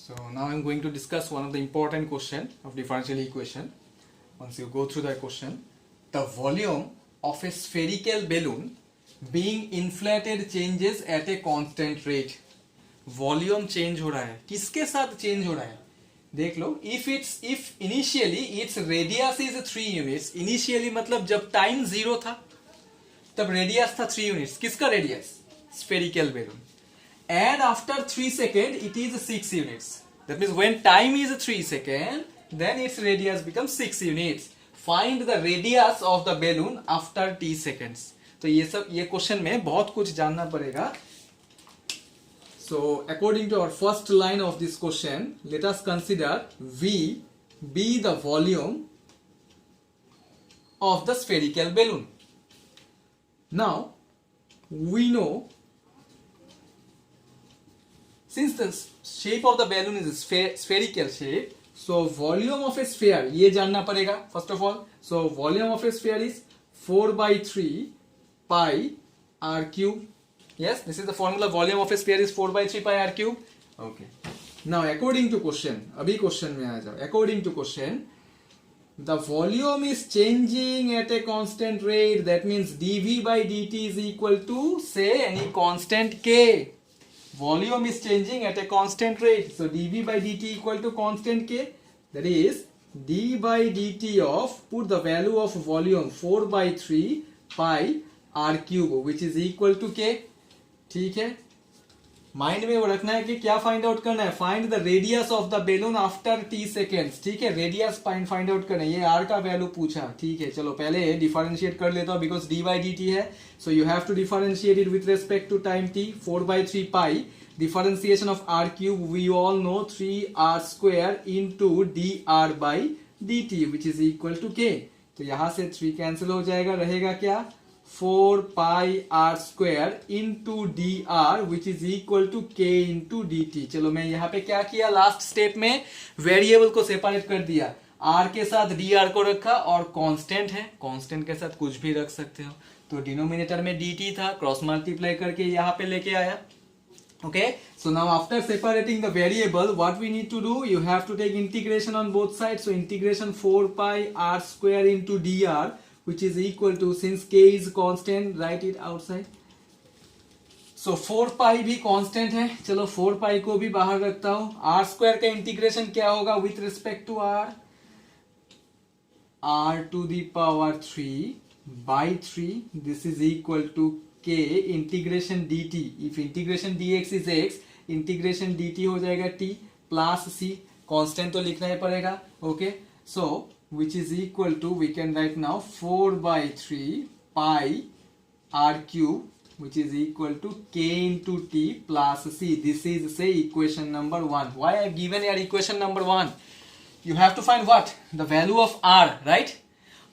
So now I'm going to discuss one of the important question of differential equation. Once you go through the question, the volume of a spherical balloon being inflated changes at a constant rate. Volume change हो रहा है, किसके साथ change हो रहा है देख लो. If initially its radius is 3 units. Initially मतलब जब टाइम 0 था तब रेडियस था 3 यूनिट्स. किसका radius? Spherical balloon. And after 3 second it is 6 units. That means when time is 3 second then its radius become 6 units. Find the radius of the balloon after t seconds. तो ये question में बहुत कुछ जानना पड़ेगा. So according to our first line of this question, let us consider V be the volume of the spherical balloon. Now we know, since the shape of the balloon is spherical shape, so volume of a sphere ये जानना पड़ेगा first of all. So volume of a sphere is 4/3 pi r cube. Yes, this is the formula. Volume of a sphere is 4/3 pi r cube. Okay. Now according to question, अभी question में आ जाओ. According to question, the volume is changing at a constant rate. That means dV by dt is equal to, say, any constant k. Volume is changing at a constant rate. So dV by dt equal to constant k. That is d by dt of, put the value of volume 4/3 pi r cube, which is equal to k. ठीक है, mind में वो रखना है कि क्या find out करना है. Find the radius of the balloon after t seconds. ठीक है, रेडियस फाइंड आउट करना है. ये r का वैल्यू पूछा. ठीक है, चलो पहले डिफरेंशिएट कर लेता हूं बिकॉज dy dt है. So you have to differentiate it with respect to time t. 4/3 pi differentiation of r cube we all know 3r square into dr by dt which is equal to k. तो यहां से 3 cancel हो जाएगा, रहेगा क्या 4 pi r square into dr which is equal to k into dt. चलो मैं यहाँ पे क्या किया, लास्ट स्टेप में वेरिएबल को सेपरेट कर दिया. r के साथ dr को रखा और कांस्टेंट है, कांस्टेंट के साथ कुछ भी रख सकते हो. तो डिनोमिनेटर में dt था, क्रॉस मल्टीप्लाई करके यहाँ पे लेके आया. Okay, so now after separating the variable, what we need to do, you have to take integration on both sides. So integration 4 pi r square into dr which is equal to, since k is constant, write it outside. So 4 pi भी constant है. चलो 4 pi को भी बाहर रखता हूं. r square का integration क्या होगा with respect to r? r to the power 3 by 3. This is equal to k integration dt. If integration dx is x, integration dt हो जाएगा t plus c. constant तो लिखना ही पड़ेगा. Okay, so which is equal to, we can write now 4/3 pi r cube which is equal to k into t plus c. This is, say, equation number 1. Why I have given here equation number 1? You have to find what? The value of r, right?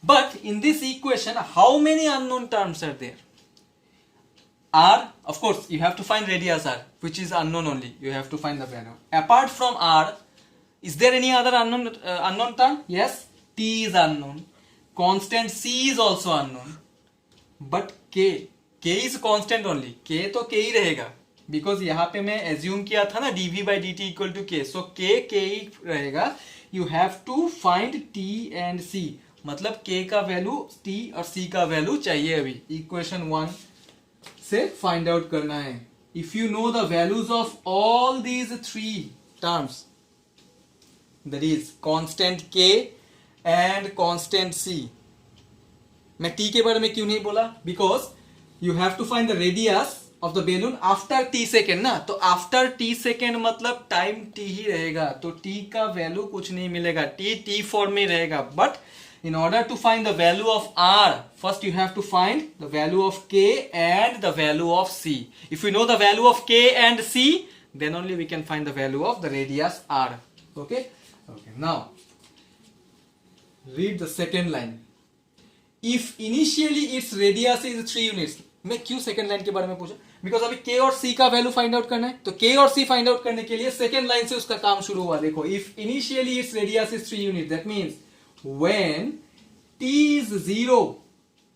But in this equation, how many unknown terms are there? r, of course, you have to find radius r, which is unknown only. You have to find the value. Apart from r, is there any other unknown term? Yes. t is unknown, constant c is also unknown, but k is constant only. k तो k ही रहेगा because यहाँ पे मैं assume किया था ना dv by dt equal to k. so k ही रहेगा. you have to find t and c. मतलब k का वैल्यू, t और c का वैल्यू चाहिए. अभी इक्वेशन 1 से फाइंड आउट करना है. if you know the values of all these 3 terms, that is constant k and constant c. मैं t के बारे में क्यों नहीं बोला? because you have to find the radius of the balloon after t second ना. तो after t सेकेंड मतलब टाइम t ही रहेगा. तो t का वैल्यू कुछ नहीं मिलेगा. t फॉर्म में रहेगा. But in order to find the value of r, first you have to find the value of k and the value of c. if we know the value of k and c, then only we can find the value of the radius r. Okay, now read the second line. If initially its radius is 3 units. मैं क्यों second line के बारे में पूछा? Because अभी k और c का value find out करना है. तो k और c फाइंड आउट करने के लिए सेकंड लाइन से उसका काम शुरू हुआ. देखो, if initially its radius is 3 units, that means when t is 0,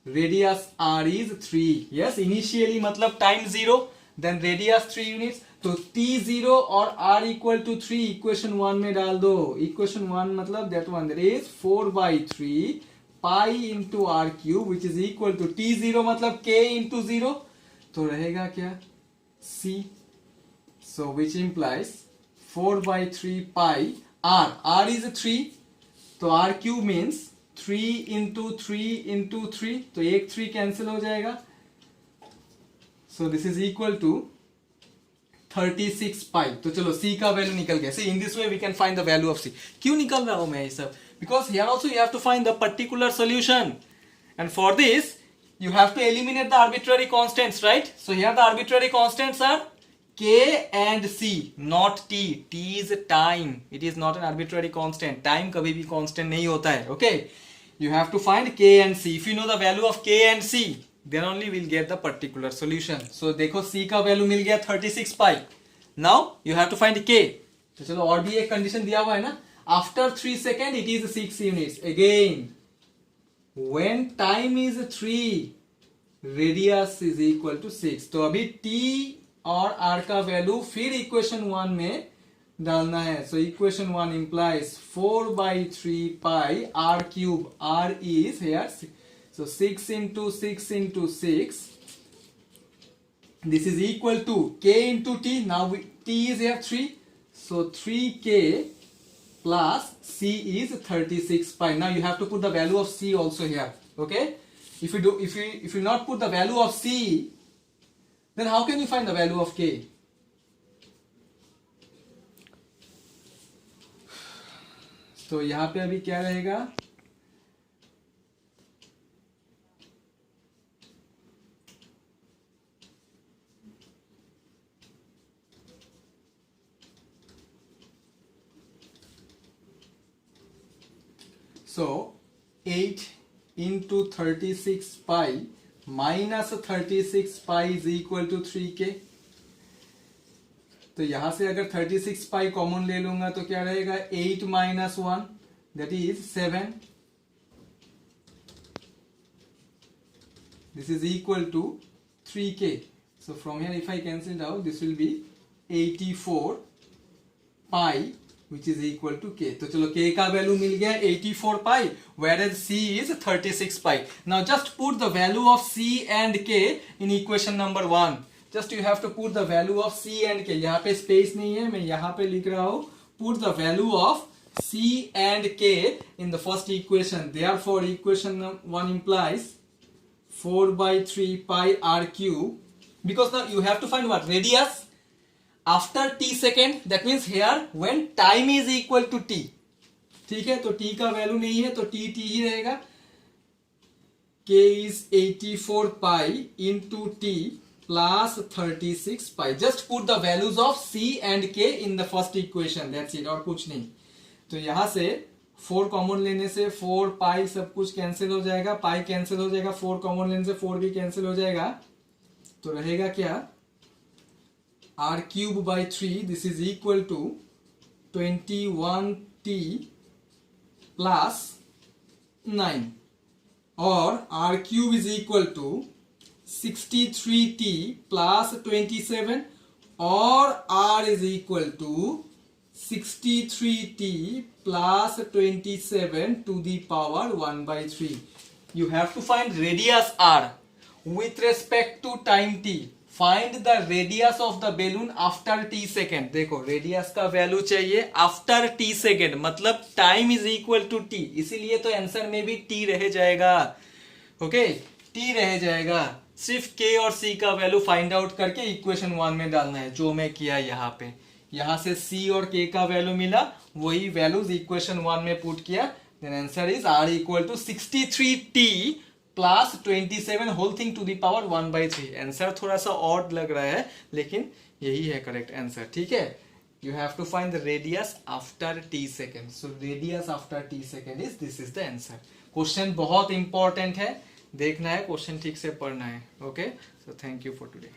radius r is 3. Yes, initially मतलब time 0, then radius 3 units. तो t0 और r इक्वल टू 3 इक्वेशन 1 में डाल दो. इक्वेशन 1 मतलब that one, that is 4/3 pi into r cube which is equal to t0 मतलब k into 0, तो रहेगा क्या c. So which implies 4/3 pi r is 3, तो r cube means 3 into 3 into 3, तो एक 3 कैंसिल हो जाएगा. So this is equal to 36 pi. तो चलो c का वैल्यू निकल गया. See in this way we can find the value of c. क्यों निकल रहा हूं मैं ये सब? Because here also you have to find the particular solution, and for this you have to eliminate the arbitrary constants, right? So here the arbitrary constants are k and c, not t. T is time, it is not an arbitrary constant. Time kabhi bhi constant nahi hota hai. Okay, you have to find k and c. If you know the value of k and c, then only we'll get the particular solution. So देखो c का value मिल गया 36 pi. Now you have to find k. तो चलो और भी एक condition दिया हुआ है ना, after 3 seconds it is 6 units. Again when time is 3, radius is equal to 6. तो अभी t और r का वैल्यू फिर इक्वेशन 1 में डालना है. So equation 1 implies 4/3 pi r cube, r is here, so 6 into 6 into 6, this is equal to k into t. Now t is here 3, so 3k plus c is 36 pi. Now you have to put the value of c also here. Okay, if you not put the value of c, then how can you find the value of k? तो यहां पे अभी क्या रहेगा, so 8 into 36 pi minus 36 pi is equal to 3k. तो यहां से अगर 36 पाई कॉमन ले लूंगा तो क्या रहेगा, 8 minus 1 that is 7. This is equal to 3k. So from here if I cancel it out, this will be 84 pi which is equal to k. तो चलो k का वैल्यू मिल गया 84 pi, whereas c is 36 pi. Now just put the value of c and k in equation number 1. Just you have to put the value of c and k. यहाँ पे space नहीं है, मैं यहाँ पे लिख रहा हूँ put the value of c and k in the first equation. Therefore equation 1 implies 4/3 pi r cube, because now you have to find what, radius after t second. That means here when time is equal to t. ठीक है, तो t का value नहीं है तो t ही रहेगा. k is 84 pi into t plus 36 pi. Just put the values of c and k in the first equation. That's it, और कुछ नहीं. तो यहां से 4 कॉमन लेने से 4 पाई सब कुछ कैंसिल हो जाएगा, पाई कैंसिल हो जाएगा, 4 कॉमन लेने से 4 भी कैंसिल हो जाएगा. तो रहेगा क्या, r cube by 3, this is equal to 21t plus 9, और r cube is equal to 63t plus 27, और r is equal to 63t plus 27 to the power 1/3. You have to find radius r with respect to time t. Find the radius of the balloon after t second. देखो radius का value चाहिए after t second, मतलब time is equal to t, इसीलिए तो answer में भी t रह जाएगा. ओके, t रह जाएगा. सिर्फ k और c का वैल्यू फाइंड आउट करके इक्वेशन 1 में डालना है, जो मैं किया यहाँ पे. यहाँ से c और k का वैल्यू मिला, वही वैल्यूज इक्वेशन 1 में पुट किया. Then answer is r equal to 63t plus 27 whole thing to the power 1/3. Answer थोड़ा सा ऑड लग रहा है, लेकिन यही है करेक्ट आंसर. ठीक है, you have to find the radius after t second. So radius after t second is, this is the answer. Question बहुत इंपॉर्टेंट है, देखना है, क्वेश्चन ठीक से पढ़ना है. Okay, so thank you for today.